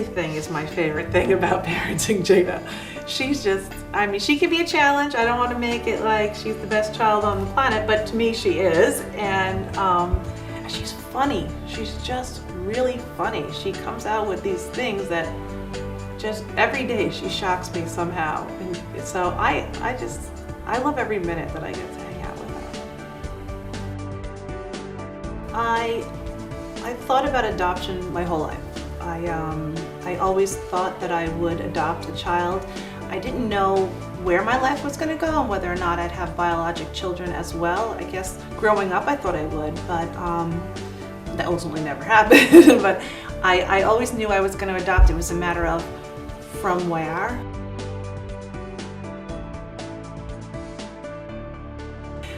everything is my favorite thing about parenting Jada. She's just, I mean, she can be a challenge. I don't want to make it like she's the best child on the planet, but to me she is. And she's funny. She's just really funny. She comes out with these things that just every day she shocks me somehow. And so I love every minute that I get to hang out with her. I thought about adoption my whole life. I always thought that I would adopt a child. I didn't know where my life was going to go and whether or not I'd have biologic children as well. I guess growing up I thought I would, but that ultimately never happened. But I always knew I was going to adopt. It was a matter of from where.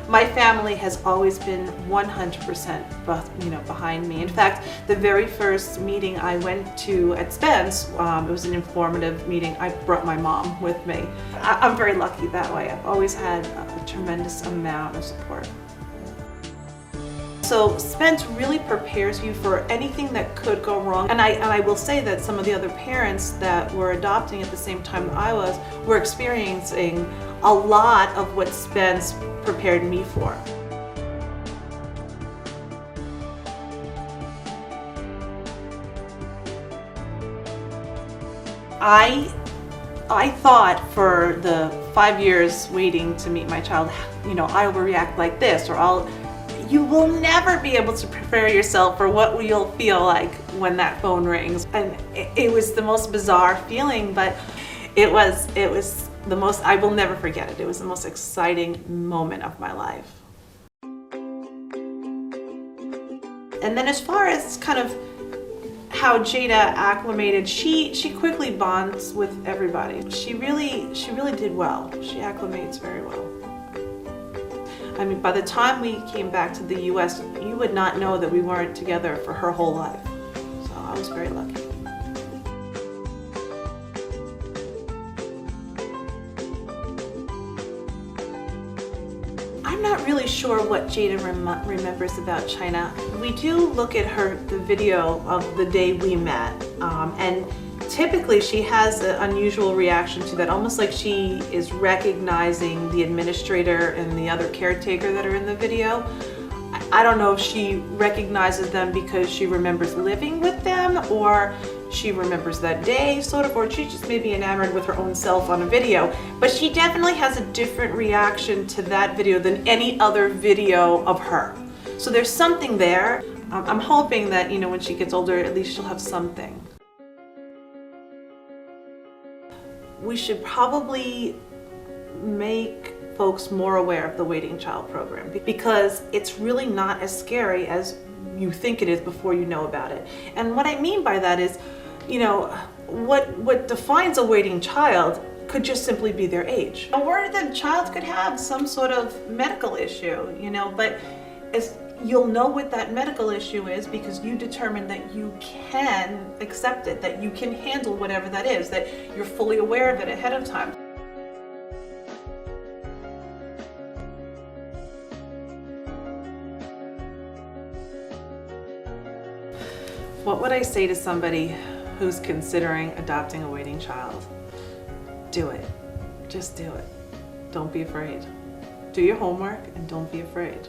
My family has always been 100% behind me. In fact, the very first meeting I went to at Spence, it was an informative meeting. I brought my mom with me. I'm very lucky that way. I've always had a tremendous amount of support. So Spence really prepares you for anything that could go wrong. And I will say that some of the other parents that were adopting at the same time I was were experiencing a lot of what Spence prepared me for. I thought for the 5 years waiting to meet my child, I will react like this, or you will never be able to prepare yourself for what you'll feel like when that phone rings. And it was the most bizarre feeling, but it was the most, I will never forget it. It was the most exciting moment of my life. And then as far as kind of how Jada acclimated, she quickly bonds with everybody. She really did well. She acclimates very well. I mean, by the time we came back to the US, you would not know that we weren't together for her whole life. So I was very lucky. I'm not really sure what Jada remembers about China. We do look at the video of the day we met, and typically she has an unusual reaction to that, almost like she is recognizing the administrator and the other caretaker that are in the video. I don't know if she recognizes them because she remembers living with them, or she remembers that day, sort of, or she's just maybe enamored with her own self on a video. But she definitely has a different reaction to that video than any other video of her. So there's something there. I'm hoping that, when she gets older, at least she'll have something. We should probably make folks more aware of the Waiting Child program, because it's really not as scary as you think it is before you know about it. And what I mean by that is, what defines a waiting child could just simply be their age. Or the child could have some sort of medical issue, but you'll know what that medical issue is because you determine that you can accept it, that you can handle whatever that is, that you're fully aware of it ahead of time. What would I say to somebody who's considering adopting a waiting child? Do it. Just do it. Don't be afraid. Do your homework and don't be afraid.